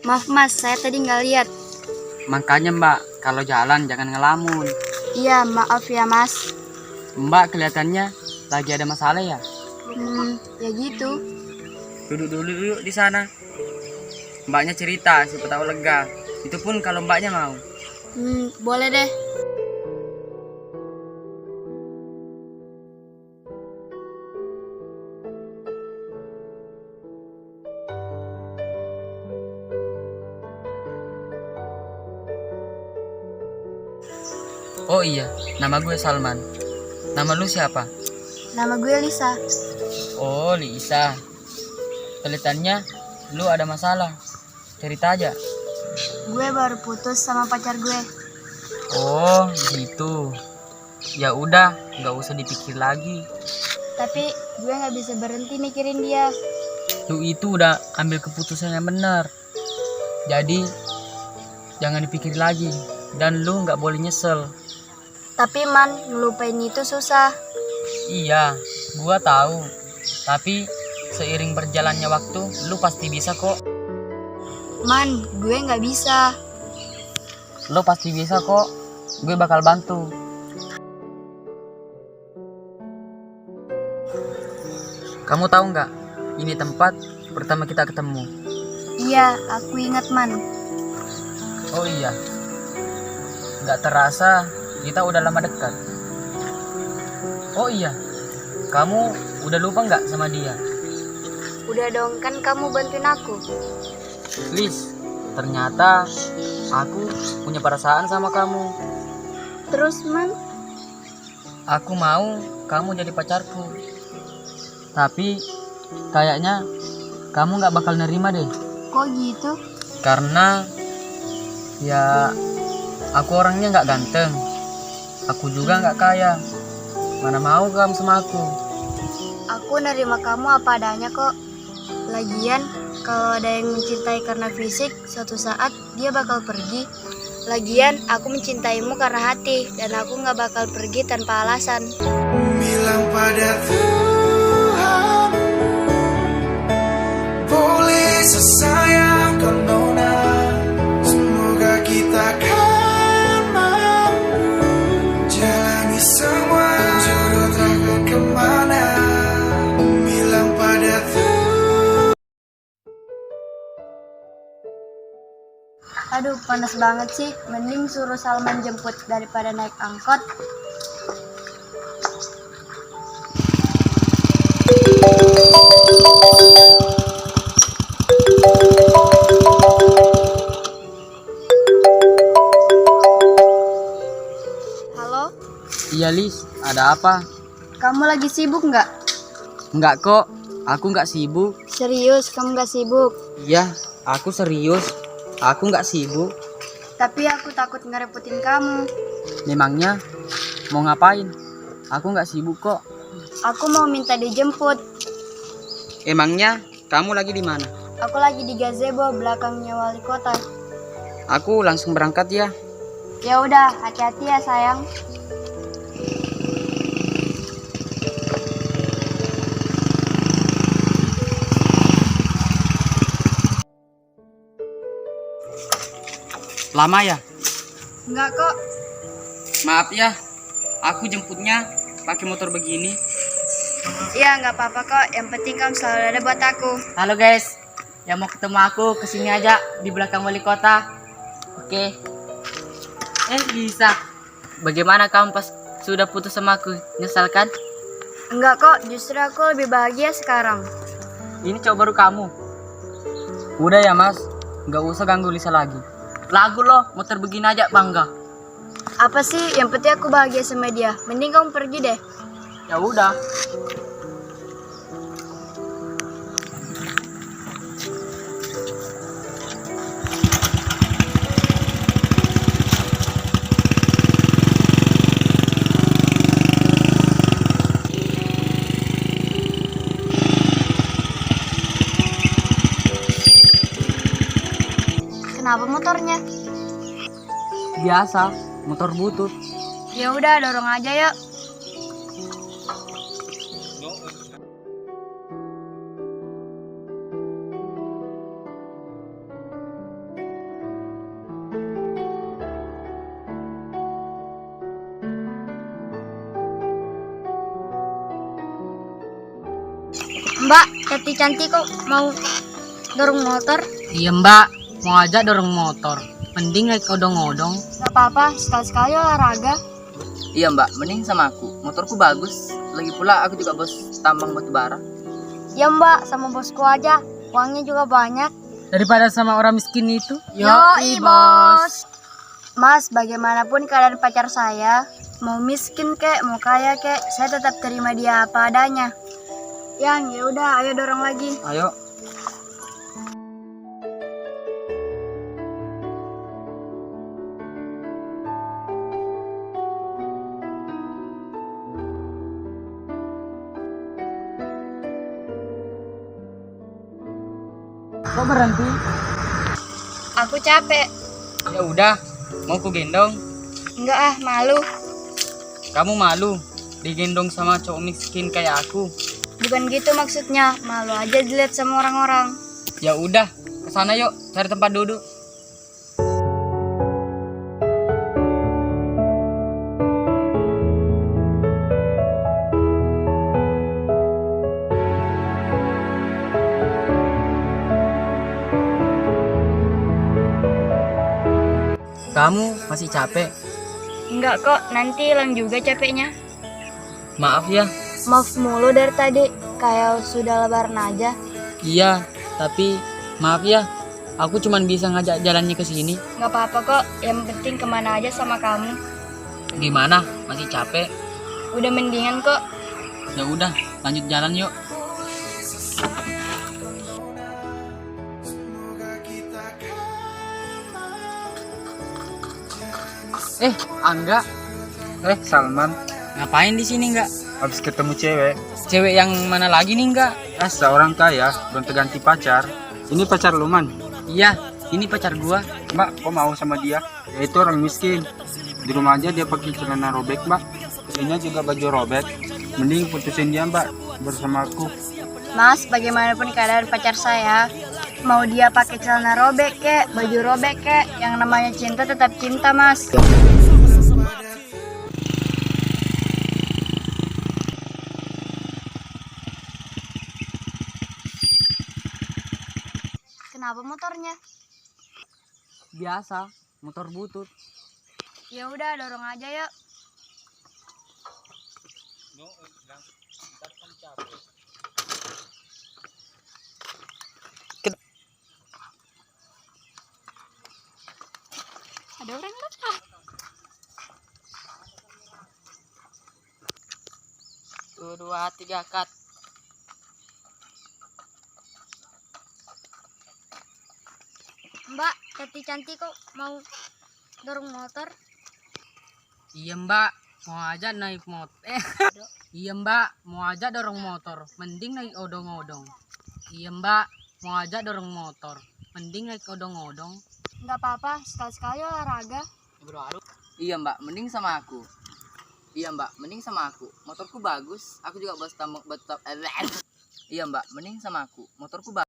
Maaf mas, saya tadi nggak lihat. Makanya mbak, kalau jalan jangan ngelamun. Iya, maaf ya mas. Mbak kelihatannya lagi ada masalah ya? Ya gitu. Duduk dulu yuk di sana. Mbaknya cerita, siapa tahu lega. Itu pun kalau mbaknya mau. Boleh deh. Oh iya, nama gue Salman. Nama lu siapa? Nama gue Lisa. Oh, Lisa. Kelihatannya lu ada masalah. Cerita aja. Gue baru putus sama pacar gue. Oh, gitu. Ya udah, nggak usah dipikir lagi. Tapi gue nggak bisa berhenti mikirin dia. Lu itu udah ambil keputusan yang benar. Jadi, jangan dipikir lagi. Dan lu nggak boleh nyesel. Tapi man, ngelupain itu susah. Iya, gua tahu. Tapi seiring berjalannya waktu, lu pasti bisa kok. Man, gue nggak bisa. Lu pasti bisa kok. Gue bakal bantu. Kamu tahu nggak? Ini tempat pertama kita ketemu. Iya, aku ingat man. Oh iya. Nggak terasa kita udah lama dekat. Oh iya. Kamu udah lupa nggak sama dia? Udah dong, kan kamu bantuin aku. Liz, ternyata aku punya perasaan sama kamu. Terus man? Aku mau kamu jadi pacarku. Tapi kayaknya kamu nggak bakal nerima deh. Kok gitu? Karena ya aku orangnya nggak ganteng. Aku juga nggak kaya. Mana mau kamu sama aku? Aku nerima kamu apa adanya kok. Lagian, kalau ada yang mencintai karena fisik, suatu saat dia bakal pergi. Lagian, aku mencintaimu karena hati, dan aku nggak bakal pergi tanpa alasan. Bilang pada Tuhan, boleh sesayang kau nona. Semoga kita kan mampu jalani semua jodoh takkan kemana. Bilang pada Tuhan. Aduh, panas banget sih. Mending suruh Salman jemput daripada naik angkot. Halo, Iya Liz, ada apa? kamu lagi sibuk nggak? Nggak kok, aku nggak sibuk. Serius, kamu nggak sibuk? Iya, aku serius. Aku nggak sibuk. Tapi aku takut ngerepotin kamu. Memangnya mau ngapain? Aku nggak sibuk kok. Aku mau minta dijemput. Emangnya kamu lagi di mana? Aku lagi di gazebo belakangnya wali kota. Aku langsung berangkat ya. Ya udah, hati-hati ya sayang. Lama ya? Enggak kok. Maaf ya, aku jemputnya pakai motor begini. Iya, nggak apa-apa kok. Yang penting kamu selalu ada buat aku. Halo guys, yang mau ketemu aku kesini aja di belakang wali kota. Oke. Bisa. Bagaimana kamu pas sudah putus sama aku? Nyesal kan? Enggak kok, justru aku lebih bahagia sekarang. Ini cowok baru kamu. Udah ya mas, nggak usah ganggu Lisa lagi. Lagu loh, motor begini aja bangga. Apa sih? Yang penting aku bahagia sama dia. Mending kamu pergi deh. Ya udah. Kenapa motornya? Biasa, motor butut. Ya udah, dorong aja yuk. Mbak, Tati cantik kok mau dorong motor? Iya mbak, mau aja dorong motor. Mending naik odong-odong. Gak apa-apa, sekali-sekali olahraga. Iya mbak, mending sama aku. Motorku bagus. Lagi pula aku juga bos tambang batu bara. Ya mbak, sama bosku aja. Uangnya juga banyak. Daripada sama orang miskin itu. Yoi bos. Mas, bagaimanapun keadaan pacar saya, mau miskin kek, mau kaya kek, saya tetap terima dia apa adanya. Yang, ya udah, ayo dorong lagi. Ayo. Kok berhenti? Aku capek. Ya udah, mau ku gendong. Enggak ah, malu. Kamu malu digendong sama cowok miskin kayak aku. Bukan gitu maksudnya, malu aja dilihat sama orang-orang. Ya udah, kesana yuk, cari tempat duduk. Kamu masih capek? Enggak kok, nanti hilang juga capeknya. Maaf ya. Maaf mulu dari tadi, kayak sudah lebaran aja. Iya, tapi maaf ya. Aku cuman bisa ngajak jalannya ke sini. Nggak apa-apa kok, yang penting kemana aja sama kamu. Gimana? Masih capek? Udah mendingan kok. Ya udah, lanjut jalan yuk. Angga, Salman, ngapain di sini enggak? habis ketemu cewek. Cewek yang mana lagi nih enggak? Seorang kaya, gonta ganti pacar. Ini pacar Luman. Iya, ini pacar gua. Mbak, kok mau sama dia? Ya itu orang miskin. Di rumah aja dia pakai celana robek, Mbak. Ini juga baju robek. Mending putusin dia, Mbak, bersama aku. Mas, bagaimanapun keadaan pacar saya, mau dia pakai celana robek kek, baju robek kek, yang namanya cinta tetap cinta, Mas. Kenapa motornya? Biasa, motor butut. Ya udah, dorong aja yuk. Ada orang lewat. Tuh, 2, 3, cut. Mbak, Tati cantik kok mau dorong motor? Iya mbak, mau aja naik motor. Iya mbak, mau aja dorong motor. Mending naik odong-odong. Iya mbak, mau aja dorong motor. Mending naik odong-odong. Nggak apa-apa, sekali-sekali olahraga. Iya mbak, mending sama aku. Iya mbak, mending sama aku. Motorku bagus. Aku juga bos tambang batu. Iya mbak, mending sama aku. Motorku bagus.